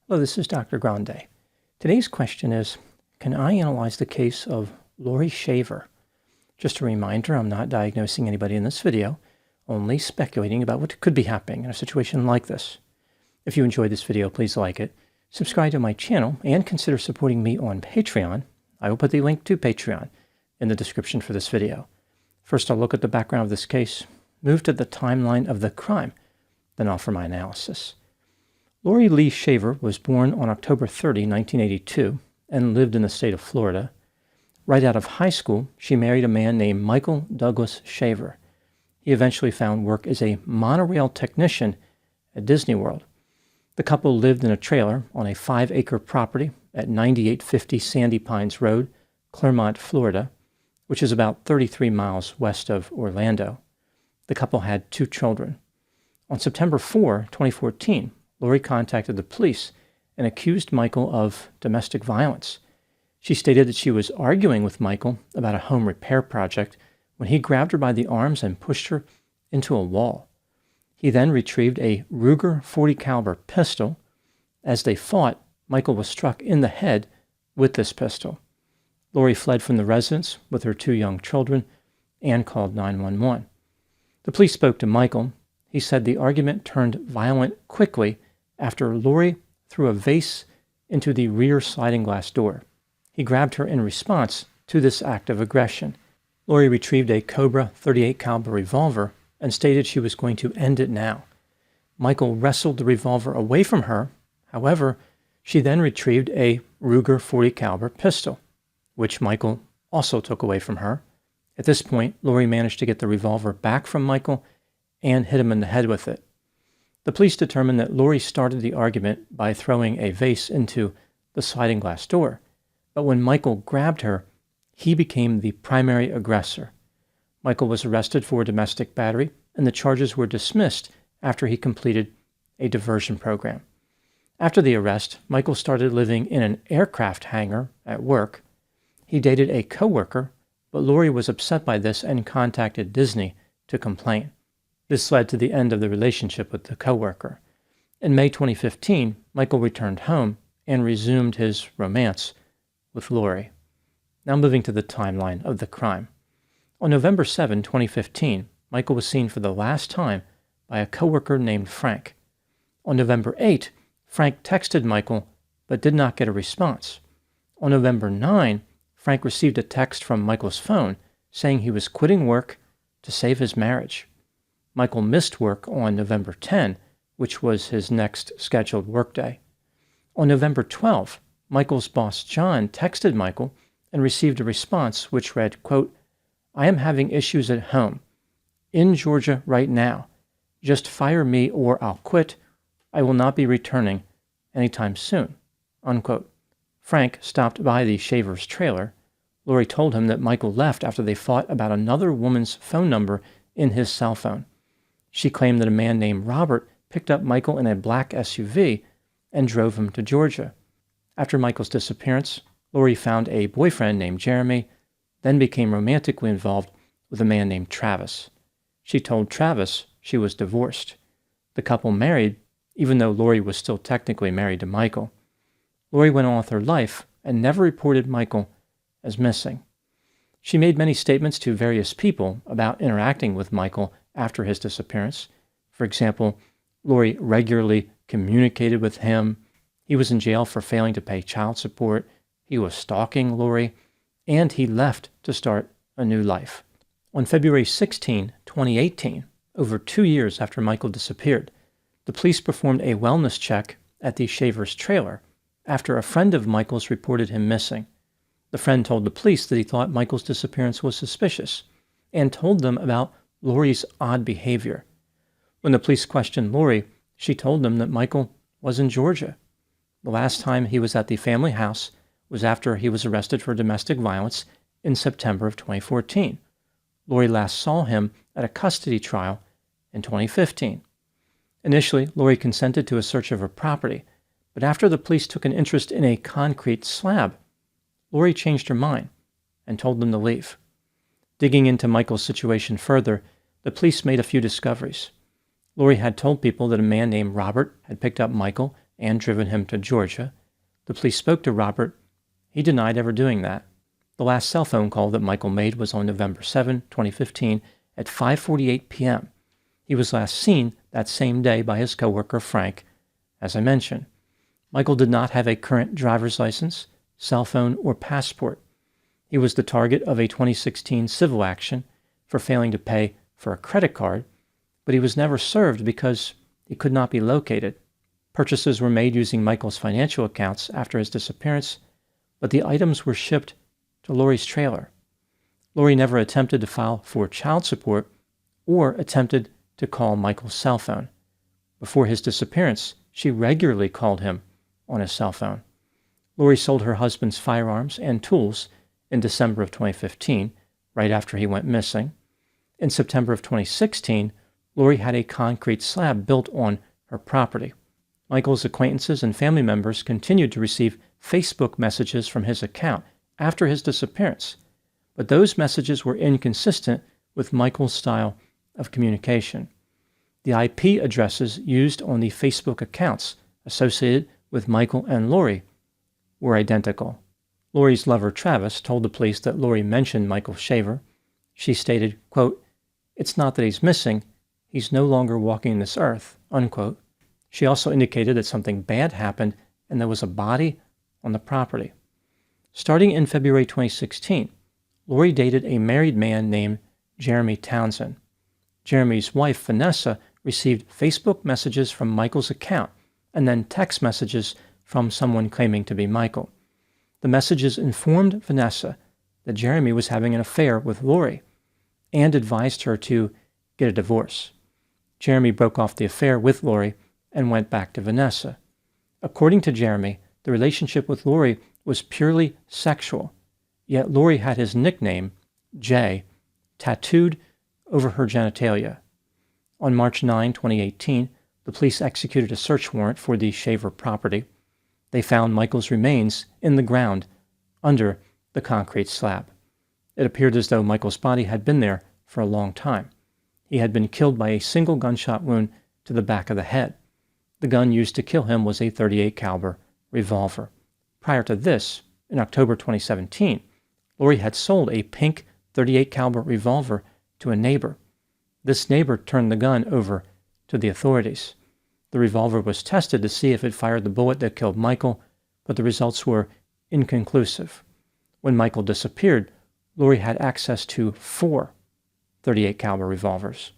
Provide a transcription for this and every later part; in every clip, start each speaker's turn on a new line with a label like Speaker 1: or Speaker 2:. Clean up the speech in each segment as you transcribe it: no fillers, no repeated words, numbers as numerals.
Speaker 1: Hello, this is Dr. Grande. Today's question is, can I analyze the case of Laurie Shaver? Just a reminder, I'm not diagnosing anybody in this video, only speculating about what could be happening in a situation like this. If you enjoyed this video, please like it, subscribe to my channel, and consider supporting me on Patreon. I will put the link to Patreon in the description for this video. First, I'll look at the background of this case, move to the timeline of the crime, then offer my analysis. Laurie Lee Shaver was born on October 30, 1982, and lived in the state of Florida. Right out of high school, she married a man named Michael Douglas Shaver. He eventually found work as a monorail technician at Disney World. The couple lived in a trailer on a 5-acre property at 9850 Sandy Pines Road, Clermont, Florida, which is about 33 miles west of Orlando. The couple had 2 children. On September 4, 2014, Laurie contacted the police and accused Michael of domestic violence. She stated that she was arguing with Michael about a home repair project when he grabbed her by the arms and pushed her into a wall. He then retrieved a Ruger .40 caliber pistol. As they fought, Michael was struck in the head with this pistol. Laurie fled from the residence with her 2 young children and called 911. The police spoke to Michael. He said the argument turned violent quickly after Laurie threw a vase into the rear sliding glass door. He grabbed her in response to this act of aggression. Laurie retrieved a Cobra .38 caliber revolver and stated she was going to end it now. Michael wrestled the revolver away from her. However, she then retrieved a Ruger .40 caliber pistol, which Michael also took away from her. At this point, Laurie managed to get the revolver back from Michael and hit him in the head with it. The police determined that Laurie started the argument by throwing a vase into the sliding glass door, but when Michael grabbed her, he became the primary aggressor. Michael was arrested for domestic battery, and the charges were dismissed after he completed a diversion program. After the arrest, Michael started living in an aircraft hangar at work. He dated a coworker, but Laurie was upset by this and contacted Disney to complain. This led to the end of the relationship with the coworker. In May 2015, Michael returned home and resumed his romance with Laurie. Now moving to the timeline of the crime. On November 7, 2015, Michael was seen for the last time by a coworker named Frank. On November 8, Frank texted Michael but did not get a response. On November 9, Frank received a text from Michael's phone saying he was quitting work to save his marriage. Michael missed work on November 10, which was his next scheduled workday. On November 12, Michael's boss John texted Michael and received a response which read, quote, "I am having issues at home. In Georgia right now. Just fire me or I'll quit. I will not be returning anytime soon." Unquote. Frank stopped by the Shaver's trailer. Laurie told him that Michael left after they fought about another woman's phone number in his cell phone. She claimed that a man named Robert picked up Michael in a black SUV and drove him to Georgia. After Michael's disappearance, Laurie found a boyfriend named Jeremy, then became romantically involved with a man named Travis. She told Travis she was divorced. The couple married, even though Laurie was still technically married to Michael. Laurie went on with her life and never reported Michael as missing. She made many statements to various people about interacting with Michael after his disappearance. For example, Laurie regularly communicated with him. He was in jail for failing to pay child support. He was stalking Laurie, and he left to start a new life. On February 16, 2018, over 2 years after Michael disappeared, the police performed a wellness check at the Shaver's trailer after a friend of Michael's reported him missing. The friend told the police that he thought Michael's disappearance was suspicious and told them about Laurie's odd behavior. When the police questioned Laurie, she told them that Michael was in Georgia. The last time he was at the family house was after he was arrested for domestic violence in September of 2014. Laurie last saw him at a custody trial in 2015. Initially, Laurie consented to a search of her property, but after the police took an interest in a concrete slab, Laurie changed her mind and told them to leave. Digging into Michael's situation further, the police made a few discoveries. Laurie had told people that a man named Robert had picked up Michael and driven him to Georgia. The police spoke to Robert. He denied ever doing that. The last cell phone call that Michael made was on November 7, 2015 at 5:48 p.m. He was last seen that same day by his coworker Frank, as I mentioned. Michael did not have a current driver's license, cell phone, or passport. He was the target of a 2016 civil action for failing to pay for a credit card, but he was never served because he could not be located. Purchases were made using Michael's financial accounts after his disappearance, but the items were shipped to Laurie's trailer. Laurie never attempted to file for child support or attempted to call Michael's cell phone. Before his disappearance, she regularly called him on his cell phone. Laurie sold her husband's firearms and tools in December of 2015, right after he went missing. In September of 2016, Laurie had a concrete slab built on her property. Michael's acquaintances and family members continued to receive Facebook messages from his account after his disappearance, but those messages were inconsistent with Michael's style of communication. The IP addresses used on the Facebook accounts associated with Michael and Laurie were identical. Laurie's lover Travis told the police that Laurie mentioned Michael Shaver. She stated, quote, "It's not that he's missing, he's no longer walking this earth," unquote. She also indicated that something bad happened and there was a body on the property. Starting in February 2016, Laurie dated a married man named Jeremy Townsend. Jeremy's wife, Vanessa, received Facebook messages from Michael's account and then text messages from someone claiming to be Michael. The messages informed Vanessa that Jeremy was having an affair with Laurie and advised her to get a divorce. Jeremy broke off the affair with Laurie and went back to Vanessa. According to Jeremy, the relationship with Laurie was purely sexual, yet Laurie had his nickname, Jay, tattooed over her genitalia. On March 9, 2018, the police executed a search warrant for the Shaver property. They found Michael's remains in the ground under the concrete slab. It appeared as though Michael's body had been there for a long time. He had been killed by a single gunshot wound to the back of the head. The gun used to kill him was a .38 caliber revolver. Prior to this, in October 2017, Laurie had sold a pink .38 caliber revolver to a neighbor. This neighbor turned the gun over to the authorities. The revolver was tested to see if it fired the bullet that killed Michael, but the results were inconclusive. When Michael disappeared, Laurie had access to 4 .38 caliber revolvers.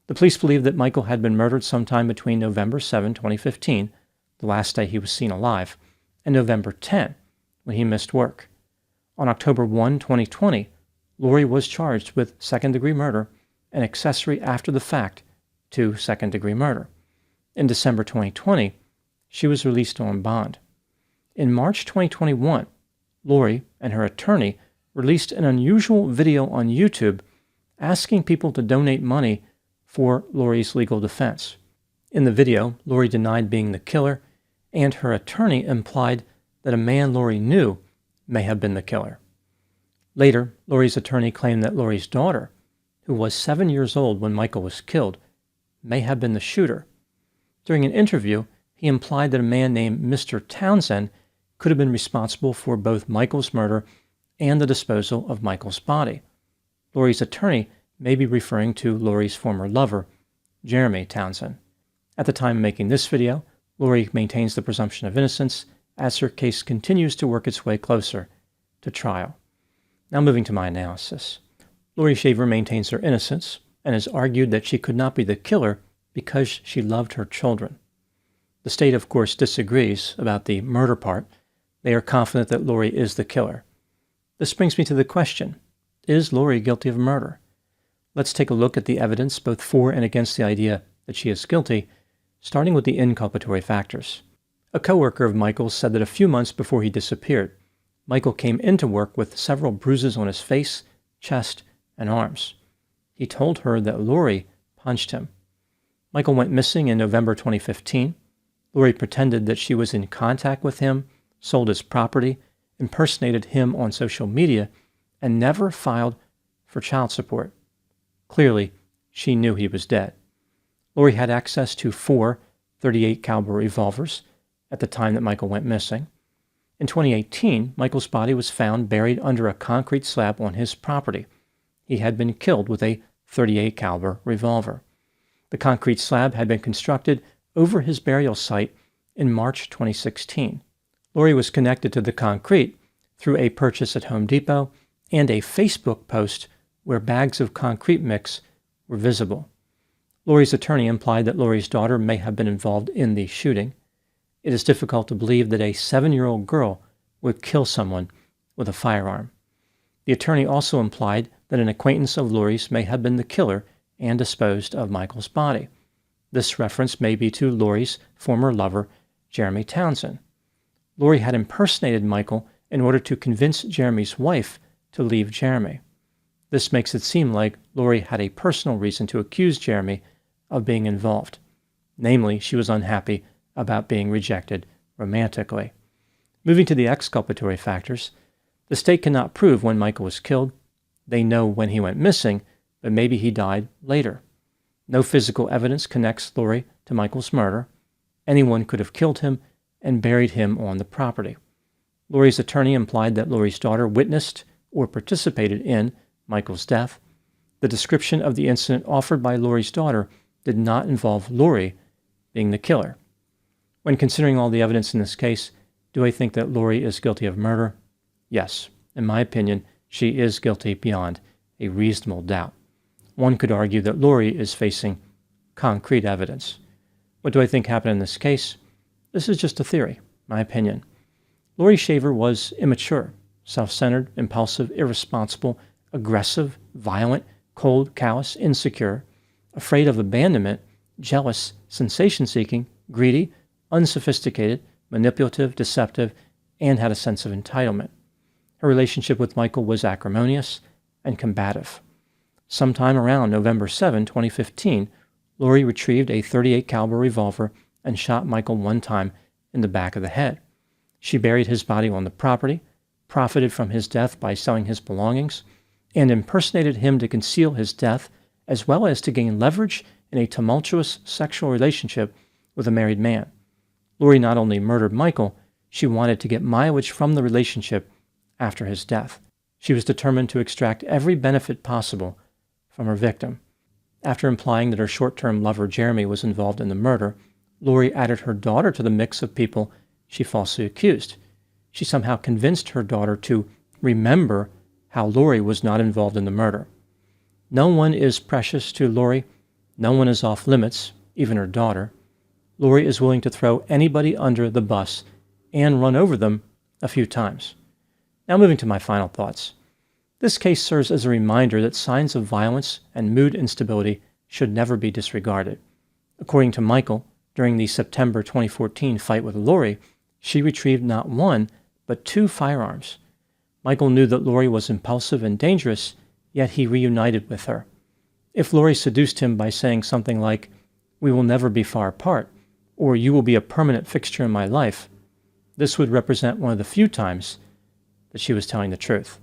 Speaker 1: The police believe that Michael had been murdered sometime between November 7, 2015, the last day he was seen alive, and November 10, when he missed work. On October 1, 2020, Laurie was charged with second-degree murder and accessory after the fact to second-degree murder. In December 2020, she was released on bond. In March 2021, Laurie and her attorney released an unusual video on YouTube asking people to donate money for Laurie's legal defense. In the video, Laurie denied being the killer, and her attorney implied that a man Laurie knew may have been the killer. Later, Laurie's attorney claimed that Laurie's daughter, who was 7 years old when Michael was killed, may have been the shooter. During an interview, he implied that a man named Mr. Townsend could have been responsible for both Michael's murder and the disposal of Michael's body. Laurie's attorney may be referring to Laurie's former lover, Jeremy Townsend. At the time of making this video, Laurie maintains the presumption of innocence as her case continues to work its way closer to trial. Now moving to my analysis. Laurie Shaver maintains her innocence and has argued that she could not be the killer because she loved her children. The state, of course, disagrees about the murder part. They are confident that Laurie is the killer. This brings me to the question, is Laurie guilty of murder? Let's take a look at the evidence both for and against the idea that she is guilty, starting with the inculpatory factors. A coworker of Michael's said that a few months before he disappeared, Michael came into work with several bruises on his face, chest, and arms. He told her that Laurie punched him. Michael went missing in November 2015. Laurie pretended that she was in contact with him, sold his property, impersonated him on social media, and never filed for child support. Clearly, she knew he was dead. Laurie had access to 4 .38 caliber revolvers, at the time that Michael went missing. In 2018, Michael's body was found buried under a concrete slab on his property. He had been killed with a .38 caliber revolver. The concrete slab had been constructed over his burial site in March 2016. Laurie was connected to the concrete through a purchase at Home Depot and a Facebook post where bags of concrete mix were visible. Laurie's attorney implied that Laurie's daughter may have been involved in the shooting. It is difficult to believe that a 7-year-old girl would kill someone with a firearm. The attorney also implied that an acquaintance of Laurie's may have been the killer and disposed of Michael's body. This reference may be to Laurie's former lover, Jeremy Townsend. Laurie had impersonated Michael in order to convince Jeremy's wife to leave Jeremy. This makes it seem like Laurie had a personal reason to accuse Jeremy of being involved. Namely, she was unhappy about being rejected romantically. Moving to the exculpatory factors, the state cannot prove when Michael was killed. They know when he went missing, but maybe he died later. No physical evidence connects Laurie to Michael's murder. Anyone could have killed him and buried him on the property. Laurie's attorney implied that Laurie's daughter witnessed or participated in Michael's death. The description of the incident offered by Laurie's daughter did not involve Laurie being the killer. When considering all the evidence in this case, do I think that Laurie is guilty of murder? Yes. In my opinion, she is guilty beyond a reasonable doubt. One could argue that Laurie is facing concrete evidence. What do I think happened in this case? This is just a theory, my opinion. Laurie Shaver was immature, self-centered, impulsive, irresponsible, aggressive, violent, cold, callous, insecure, afraid of abandonment, jealous, sensation-seeking, greedy, unsophisticated, manipulative, deceptive, and had a sense of entitlement. Her relationship with Michael was acrimonious and combative. Sometime around November 7, 2015, Laurie retrieved a .38 caliber revolver and shot Michael one time in the back of the head. She buried his body on the property, profited from his death by selling his belongings, and impersonated him to conceal his death, as well as to gain leverage in a tumultuous sexual relationship with a married man. Laurie not only murdered Michael, she wanted to get mileage from the relationship after his death. She was determined to extract every benefit possible from her victim. After implying that her short-term lover Jeremy was involved in the murder, Laurie added her daughter to the mix of people she falsely accused. She somehow convinced her daughter to remember how Laurie was not involved in the murder. No one is precious to Laurie. No one is off limits, even her daughter. Laurie is willing to throw anybody under the bus and run over them a few times. Now moving to my final thoughts. This case serves as a reminder that signs of violence and mood instability should never be disregarded. According to Michael, during the September 2014 fight with Laurie, she retrieved not one, but 2 firearms. Michael knew that Laurie was impulsive and dangerous, yet he reunited with her. If Laurie seduced him by saying something like, "We will never be far apart," or "You will be a permanent fixture in my life," this would represent one of the few times that she was telling the truth.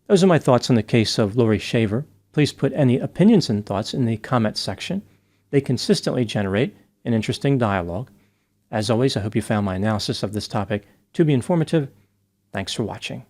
Speaker 1: Those are my thoughts on the case of Laurie Shaver. Please put any opinions and thoughts in the comments section. They consistently generate an interesting dialogue. As always, I hope you found my analysis of this topic to be informative. Thanks for watching.